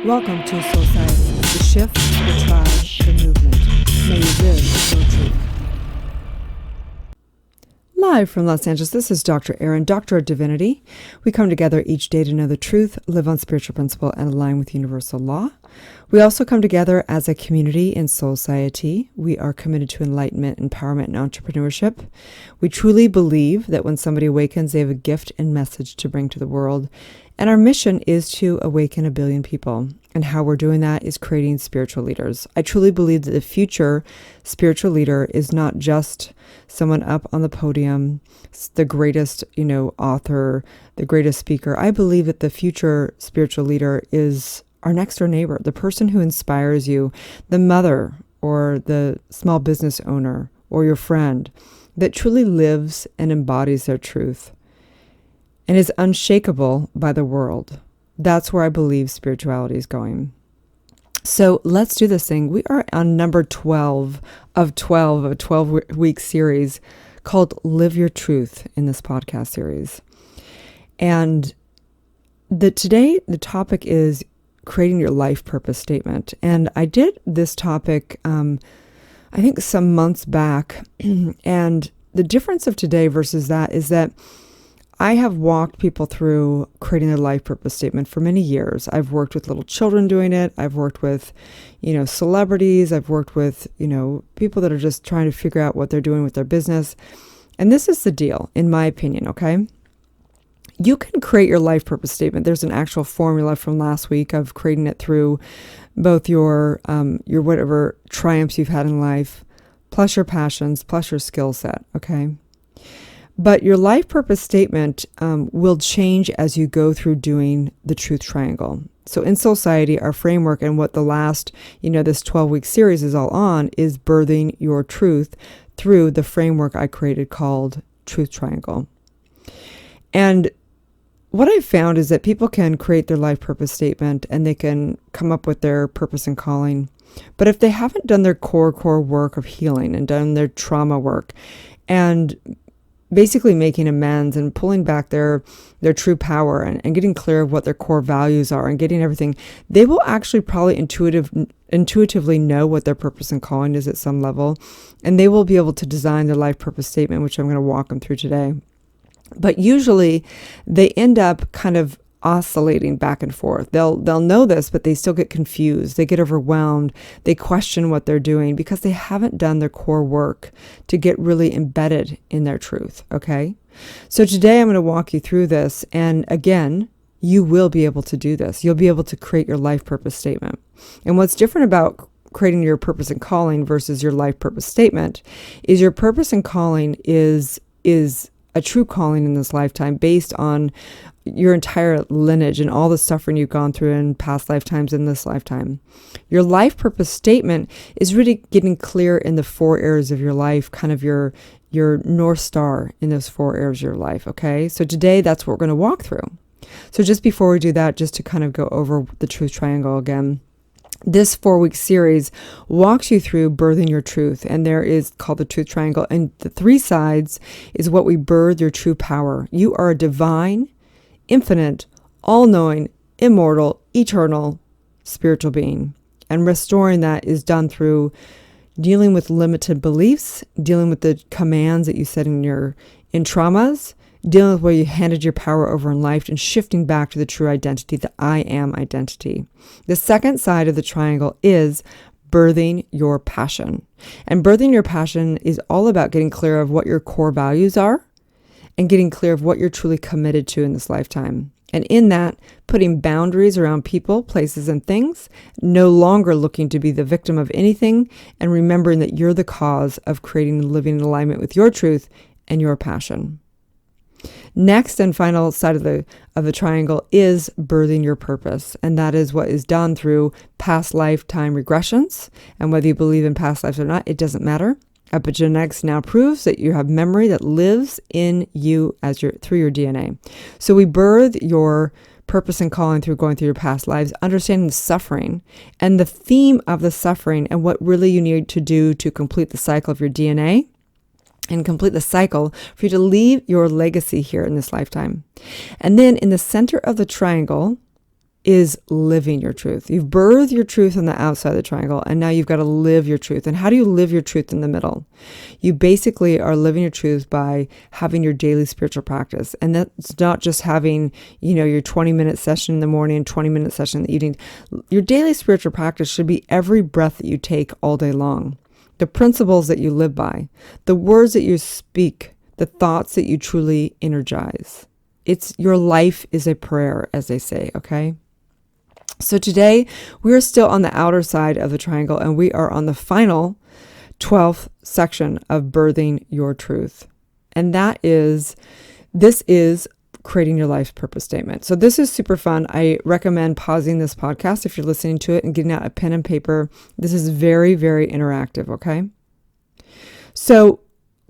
Welcome to Soul Science, the shift, the tribe, the movement. May you live your truth. Live from Los Angeles, this is Dr. Erin, Doctor of Divinity. We come together each day to know the truth, live on spiritual principle, and align with universal law. We also come together as a community in Soul Society. We are committed to enlightenment, empowerment, and entrepreneurship. We truly believe that when somebody awakens, they have a gift and message to bring to the world. And our mission is to awaken 1 billion people. And how we're doing that is creating spiritual leaders. I truly believe that the future spiritual leader is not just someone up on the podium, the greatest, author, the greatest speaker. I believe that the future spiritual leader is our next door neighbor, the person who inspires you, the mother or the small business owner or your friend that truly lives and embodies their truth and is unshakable by the world. That's where I believe spirituality is going. So let's do this thing. We are on number 12 of a 12-week series called Live Your Truth in this podcast series. And today the topic is creating your life purpose statement. And I did this topic, I think some months back. And the difference of today versus that is that I have walked people through creating their life purpose statement for many years. I've worked with little children doing it. I've worked with, celebrities. I've worked with, people that are just trying to figure out what they're doing with their business. And this is the deal, in my opinion, okay? You can create your life purpose statement. There's an actual formula from last week of creating it through both your whatever triumphs you've had in life, plus your passions, plus your skill set, okay? But your life purpose statement will change as you go through doing the truth triangle. So in Society, our framework and what the last, this 12-week series is all on is birthing your truth through the framework I created called Truth Triangle. And what I've found is that people can create their life purpose statement and they can come up with their purpose and calling. But if they haven't done their core work of healing and done their trauma work and basically making amends and pulling back their true power and getting clear of what their core values are and getting everything, they will actually probably intuitively know what their purpose and calling is at some level. And they will be able to design their life purpose statement, which I'm going to walk them through today. But usually they end up kind of oscillating back and forth. They'll know this, but they still get confused. They get overwhelmed. They question what they're doing because they haven't done their core work to get really embedded in their truth. Okay. So today I'm going to walk you through this. And again, you will be able to do this. You'll be able to create your life purpose statement. And what's different about creating your purpose and calling versus your life purpose statement is your purpose and calling is a true calling in this lifetime based on your entire lineage and all the suffering you've gone through in past lifetimes in this lifetime. Your life purpose statement is really getting clear in the 4 areas of your life, kind of your North Star in those 4 areas of your life, okay? So today, that's what we're going to walk through. So just before we do that, just to kind of go over the Truth Triangle again, this 4-week series walks you through birthing your truth, and there is called the Truth Triangle. And the 3 sides is what we birth your true power. You are a divine, infinite, all-knowing, immortal, eternal, spiritual being. And restoring that is done through dealing with limited beliefs, dealing with the commands that you set in traumas, dealing with where you handed your power over in life and shifting back to the true identity, the I am identity. The second side of the triangle is birthing your passion. And birthing your passion is all about getting clear of what your core values are and getting clear of what you're truly committed to in this lifetime. And in that, putting boundaries around people, places, and things, no longer looking to be the victim of anything, and remembering that you're the cause of creating and living in alignment with your truth and your passion. Next and final side of the triangle is birthing your purpose. And that is what is done through past lifetime regressions. And whether you believe in past lives or not, it doesn't matter. Epigenetics now proves that you have memory that lives in you through your DNA. So we birth your purpose and calling through going through your past lives, understanding the suffering and the theme of the suffering and what really you need to do to complete the cycle of your DNA and complete the cycle for you to leave your legacy here in this lifetime. And then in the center of the triangle is living your truth. You've birthed your truth on the outside of the triangle, and now you've got to live your truth. And how do you live your truth in the middle? You basically are living your truth by having your daily spiritual practice. And that's not just having, your 20-minute session in the morning, 20-minute session in the evening. Your daily spiritual practice should be every breath that you take all day long. The principles that you live by, the words that you speak, the thoughts that you truly energize. Your life is a prayer, as they say, okay? So today, we are still on the outer side of the triangle, and we are on the final 12th section of birthing your truth. And this is creating your life's purpose statement. So this is super fun. I recommend pausing this podcast if you're listening to it and getting out a pen and paper. This is very, very interactive, okay? So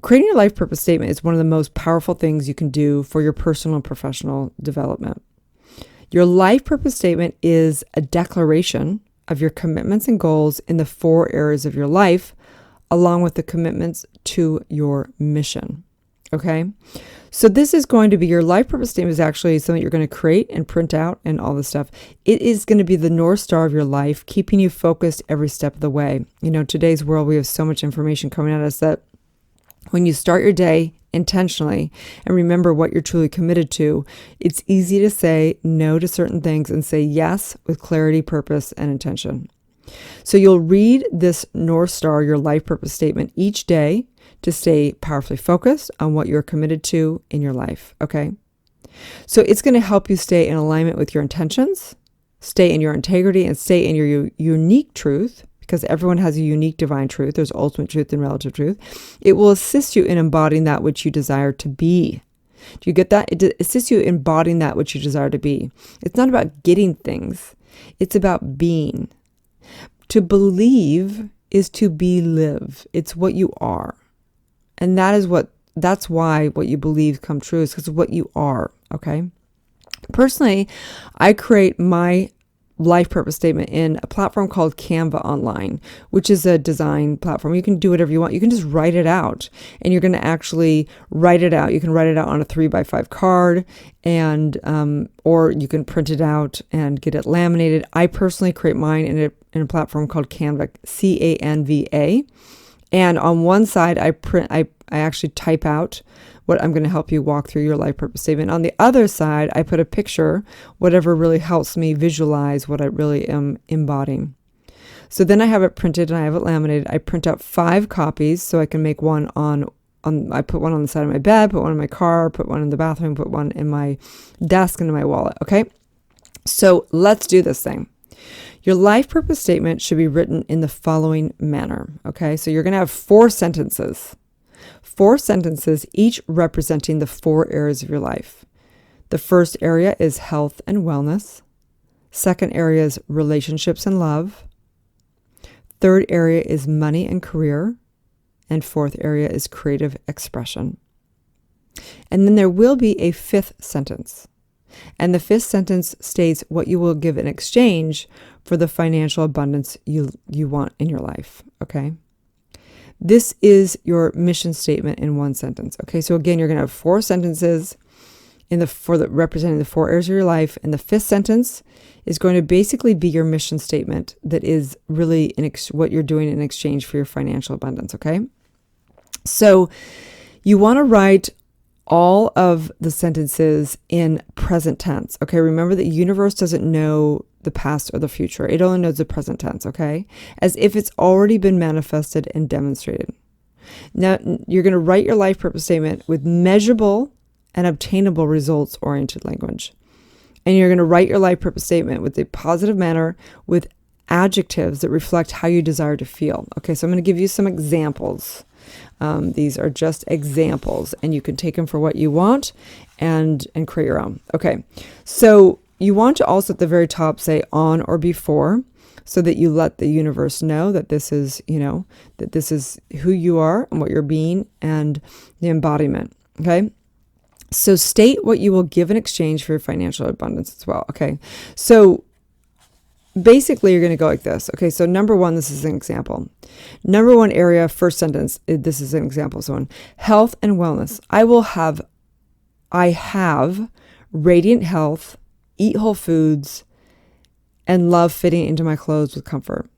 creating your life purpose statement is one of the most powerful things you can do for your personal and professional development. Your life purpose statement is a declaration of your commitments and goals in the 4 areas of your life, along with the commitments to your mission. Okay? So this is going to be your life purpose statement is actually something you're going to create and print out and all this stuff. It is going to be the North Star of your life, keeping you focused every step of the way. Today's world, we have so much information coming at us that when you start your day intentionally and remember what you're truly committed to, it's easy to say no to certain things and say yes with clarity, purpose, and intention. So you'll read this North Star, your life purpose statement, each day to stay powerfully focused on what you're committed to in your life, okay? So it's going to help you stay in alignment with your intentions, stay in your integrity, and stay in your unique truth, because everyone has a unique divine truth. There's ultimate truth and relative truth. It will assist you in embodying that which you desire to be. Do you get that? It assists you in embodying that which you desire to be. It's not about getting things. It's about being. To believe is to live. It's what you are. And that's why what you believe come true is because of what you are, okay? Personally, I create my life purpose statement in a platform called Canva Online, which is a design platform. You can do whatever you want. You can just write it out, and you're going to actually write it out. You can write it out on a 3x5 card, and or you can print it out and get it laminated. I personally create mine in a platform called Canva, Canva. And on one side, I actually type out what I'm going to help you walk through your life purpose statement. On the other side, I put a picture, whatever really helps me visualize what I really am embodying. So then I have it printed and I have it laminated. I print out 5 copies so I can make one I put one on the side of my bed, put one in my car, put one in the bathroom, put one in my desk and in my wallet. Okay. So let's do this thing. Your life purpose statement should be written in the following manner. Okay. So you're going to have 4 sentences. 4 sentences, each representing the 4 areas of your life. The first area is health and wellness. Second area is relationships and love. Third area is money and career. And fourth area is creative expression. And then there will be a 5th sentence. And the 5th sentence states what you will give in exchange for the financial abundance you want in your life. Okay. This is your mission statement in 1 sentence. Okay, so again, you're going to have 4 sentences representing the 4 areas of your life, and the 5th sentence is going to basically be your mission statement that is really what you're doing in exchange for your financial abundance. Okay, so you want to write all of the sentences in present tense. Okay, remember the universe doesn't know the past or the future. It only knows the present tense, okay? As if it's already been manifested and demonstrated. Now, you're going to write your life purpose statement with measurable and obtainable results-oriented language. And you're going to write your life purpose statement with a positive manner with adjectives that reflect how you desire to feel. Okay, so I'm going to give you some examples. These are just examples, and you can take them for what you want and create your own. Okay, so you want to also at the very top say on or before, so that you let the universe know that this is, that this is who you are and what you're being and the embodiment. Okay. So state what you will give in exchange for your financial abundance as well. Okay. So basically you're going to go like this. Okay. So number 1, this is an example. Number 1 area, first sentence, this is an example. So health and wellness. I have radiant health, eat whole foods, and love fitting into my clothes with comfort.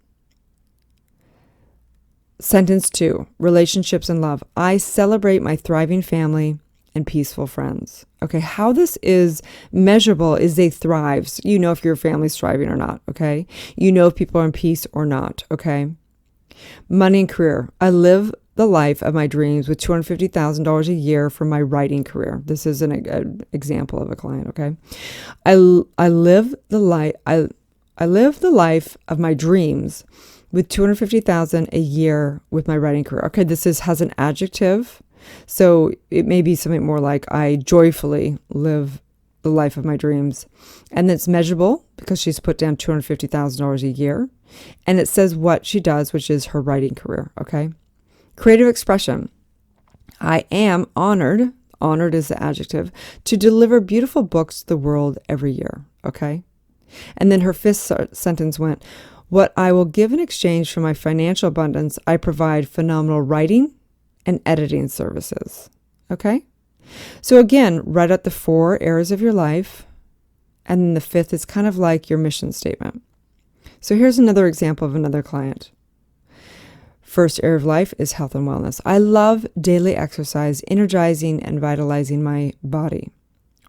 Sentence 2, relationships and love. I celebrate my thriving family and peaceful friends. Okay, how this is measurable is they thrive. So you know if your family's thriving or not, okay? You know if people are in peace or not, okay? Money and career. I live the life of my dreams with $250,000 a year for my writing career. This is an example of a client, okay? I live the life of my dreams with $250,000 a year with my writing career. Okay, this has an adjective. So it may be something more like I joyfully live the life of my dreams. And it's measurable because she's put down $250,000 a year. And it says what she does, which is her writing career. Okay. Creative expression. I am honored is the adjective, to deliver beautiful books to the world every year. Okay. And then her fifth sentence went, what I will give in exchange for my financial abundance, I provide phenomenal writing and editing services. Okay? So again, write out the 4 areas of your life. And then the 5th is kind of like your mission statement. So here's another example of another client. First area of life is health and wellness. I love daily exercise, energizing and vitalizing my body.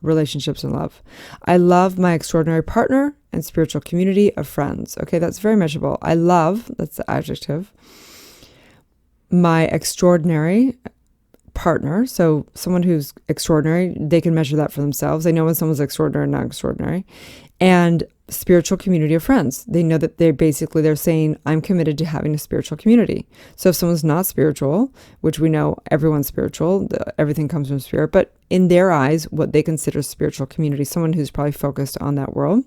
Relationships and love. I love my extraordinary partner and spiritual community of friends. Okay, that's very measurable. I love, that's the adjective, my extraordinary partner. So someone who's extraordinary, they can measure that for themselves. They know when someone's extraordinary and not extraordinary. And spiritual community of friends. They know that they're saying, I'm committed to having a spiritual community. So if someone's not spiritual, which we know everyone's spiritual, everything comes from spirit, but in their eyes, what they consider spiritual community, someone who's probably focused on that world,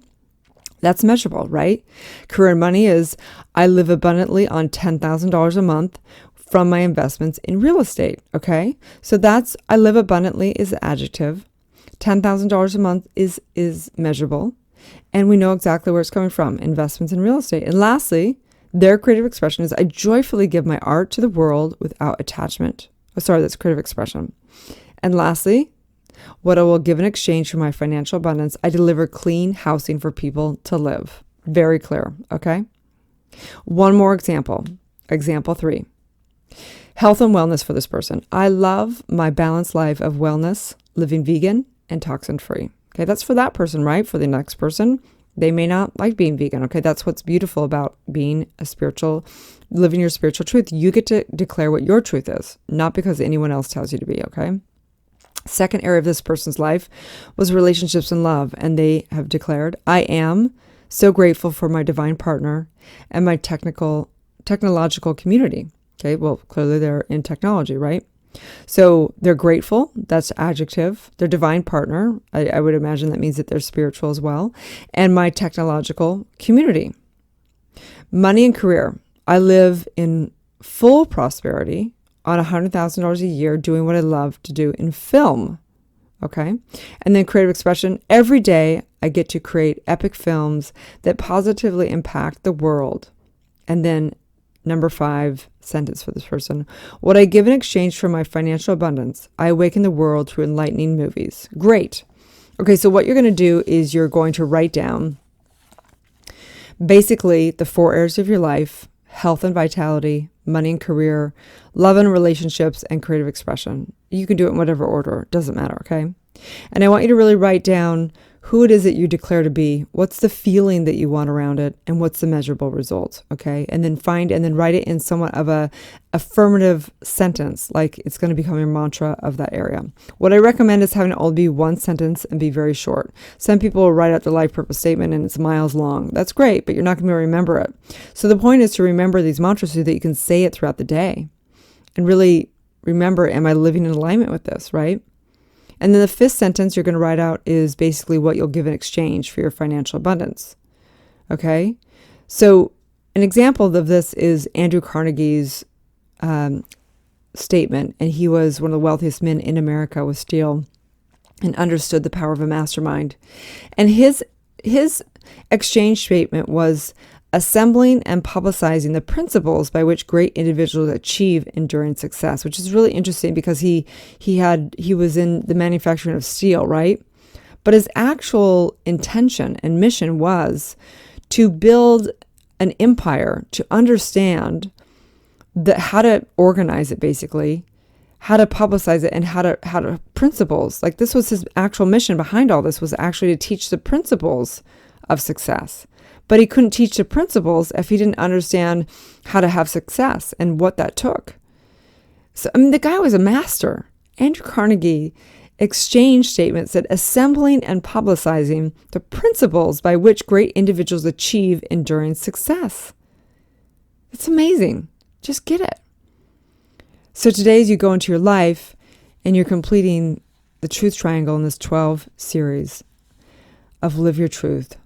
that's measurable, right? Career and money is, I live abundantly on $10,000 a month from my investments in real estate. Okay. So that's, I live abundantly is the adjective. $10,000 a month is measurable. And we know exactly where it's coming from, investments in real estate. And lastly, their creative expression is, I joyfully give my art to the world without attachment. Oh, sorry, that's creative expression. And lastly, what I will give in exchange for my financial abundance, I deliver clean housing for people to live. Very clear, okay? One more example. Example 3. Health and wellness for this person. I love my balanced life of wellness, living vegan and toxin-free. Okay, that's for that person, right? For the next person, they may not like being vegan. Okay, that's what's beautiful about being living your spiritual truth. You get to declare what your truth is, not because anyone else tells you to be, okay? Second area of this person's life was relationships and love, and they have declared, I am so grateful for my divine partner and my technological community. Okay, well, clearly they're in technology, right? So they're grateful, that's adjective. Their divine partner, I would imagine that means that they're spiritual as well. And my technological community. Money and career. I live in full prosperity on $100,000 a year doing what I love to do in film. Okay. And then creative expression. Every day I get to create epic films that positively impact the world. And then number 5 sentence for this person. What I give in exchange for my financial abundance, I awaken the world through enlightening movies. Great. Okay, so what you're going to do is you're going to write down basically the 4 areas of your life: health and vitality, money and career, love and relationships, and creative expression. You can do it in whatever order. It doesn't matter, okay? And I want you to really write down who it is that you declare to be, what's the feeling that you want around it, and what's the measurable result, okay? And then write it in somewhat of a affirmative sentence, like it's going to become your mantra of that area. What I recommend is having it all be one sentence and be very short. Some people will write out their life purpose statement and it's miles long. That's great, but you're not going to remember it. So the point is to remember these mantras so that you can say it throughout the day and really remember, am I living in alignment with this, right? And then the 5th sentence you're going to write out is basically what you'll give in exchange for your financial abundance. Okay? So an example of this is Andrew Carnegie's statement, and he was one of the wealthiest men in America with steel and understood the power of a mastermind. And his exchange statement was assembling and publicizing the principles by which great individuals achieve enduring success, which is really interesting because he was in the manufacturing of steel, right? But his actual intention and mission was to build an empire, to understand how to organize it, basically, how to publicize it, and how to principles. Like, this was his actual mission behind all this, was actually to teach the principles of success. But he couldn't teach the principles if he didn't understand how to have success and what that took. So, the guy was a master. Andrew Carnegie exchange statements that assembling and publicizing the principles by which great individuals achieve enduring success. It's amazing. Just get it. So today, as you go into your life and you're completing the Truth Triangle in this 12 series of Live Your Truth,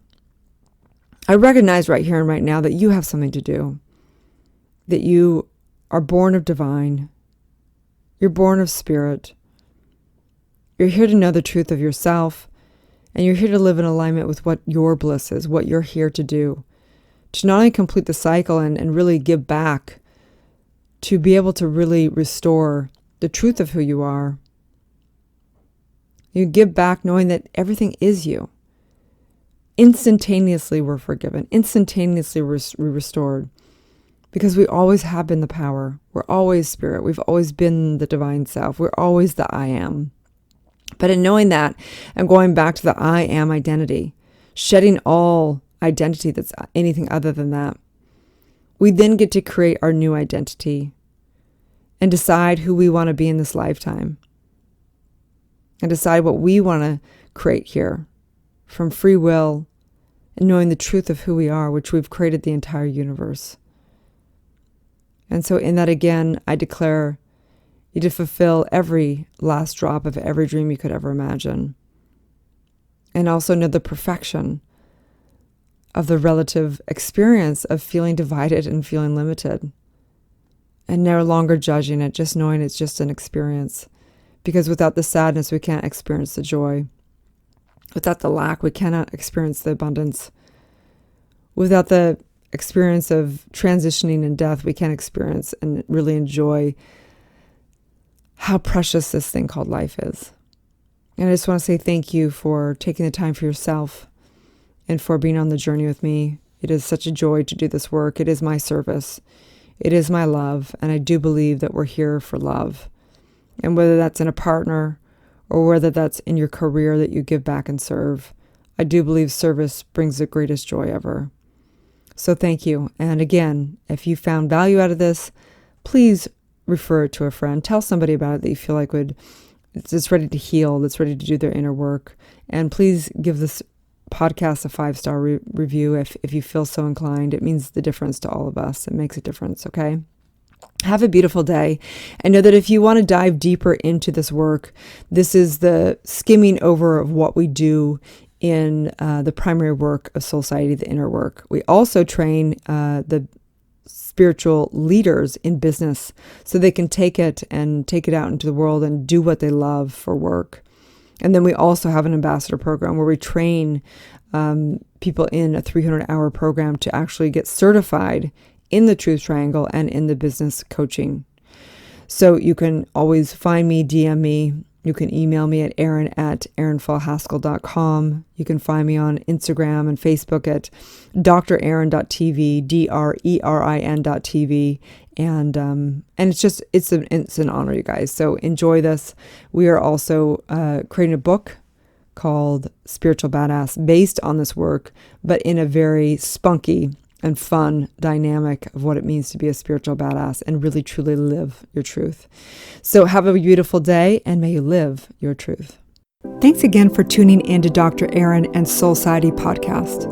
I recognize right here and right now that you have something to do, that you are born of divine, you're born of spirit, you're here to know the truth of yourself, and you're here to live in alignment with what your bliss is, what you're here to do, to not only complete the cycle and really give back, to be able to really restore the truth of who you are. You give back knowing that everything is you. Instantaneously we're forgiven. Instantaneously we're restored. Because we always have been the power. We're always spirit. We've always been the divine self. We're always the I am. But in knowing that and going back to the I am identity, shedding all identity that's anything other than that, we then get to create our new identity and decide who we want to be in this lifetime and decide what we want to create here from free will and knowing the truth of who we are, which we've created the entire universe. And so in that, again, I declare you to fulfill every last drop of every dream you could ever imagine. And also know the perfection of the relative experience of feeling divided and feeling limited. And no longer judging it, just knowing it's just an experience. Because without the sadness, we can't experience the joy. Without the lack, we cannot experience the abundance. Without the experience of transitioning and death, we can't experience and really enjoy how precious this thing called life is. And I just want to say thank you for taking the time for yourself and for being on the journey with me. It is such a joy to do this work. It is my service. It is my love. And I do believe that we're here for love. And whether that's in a partner or whether that's in your career that you give back and serve, I do believe service brings the greatest joy ever. So thank you. And again, if you found value out of this, please refer it to a friend. Tell somebody about it that you feel like it's ready to heal, that's ready to do their inner work. And please give this podcast a 5-star review if you feel so inclined. It means the difference to all of us. It makes a difference, okay? Have a beautiful day. And know that if you want to dive deeper into this work, this is the skimming over of what we do in the primary work of Soul Society, the inner work. We also train the spiritual leaders in business so they can take it out into the world and do what they love for work. And then we also have an ambassador program where we train people in a 300-hour program to actually get certified in the Truth Triangle and in the business coaching. So you can always find me, DM me. You can email me at erin@erinfallhaskell.com. You can find me on Instagram and Facebook at drerin.tv, DRERIN.tv. And it's an honor, you guys. So enjoy this. We are also creating a book called Spiritual Badass based on this work, but in a very spunky and fun dynamic of what it means to be a spiritual badass and really truly live your truth. So have a beautiful day and may you live your truth. Thanks again for tuning in to Dr. Erin and Soul Society podcast.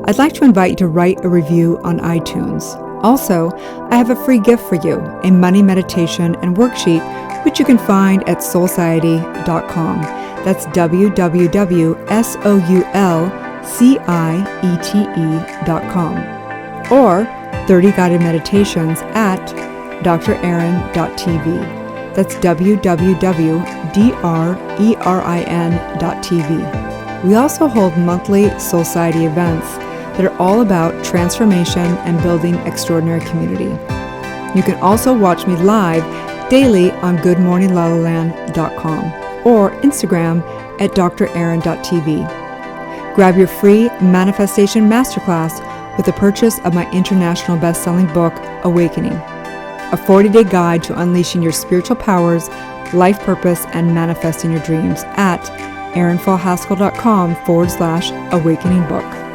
I'd like to invite you to write a review on iTunes. Also, I have a free gift for you, a money meditation and worksheet, which you can find at soulciety.com. That's www.soulciete.com. Or 30 guided meditations at drerin.tv. That's www.drerin.tv. We also hold monthly Soul Society events that are all about transformation and building extraordinary community. You can also watch me live daily on goodmorninglalaland.com or Instagram at drerin.tv. Grab your free manifestation masterclass with the purchase of my international best-selling book, Awakening, a 40-day guide to unleashing your spiritual powers, life purpose, and manifesting your dreams at erinfallhaskell.com/awakening book.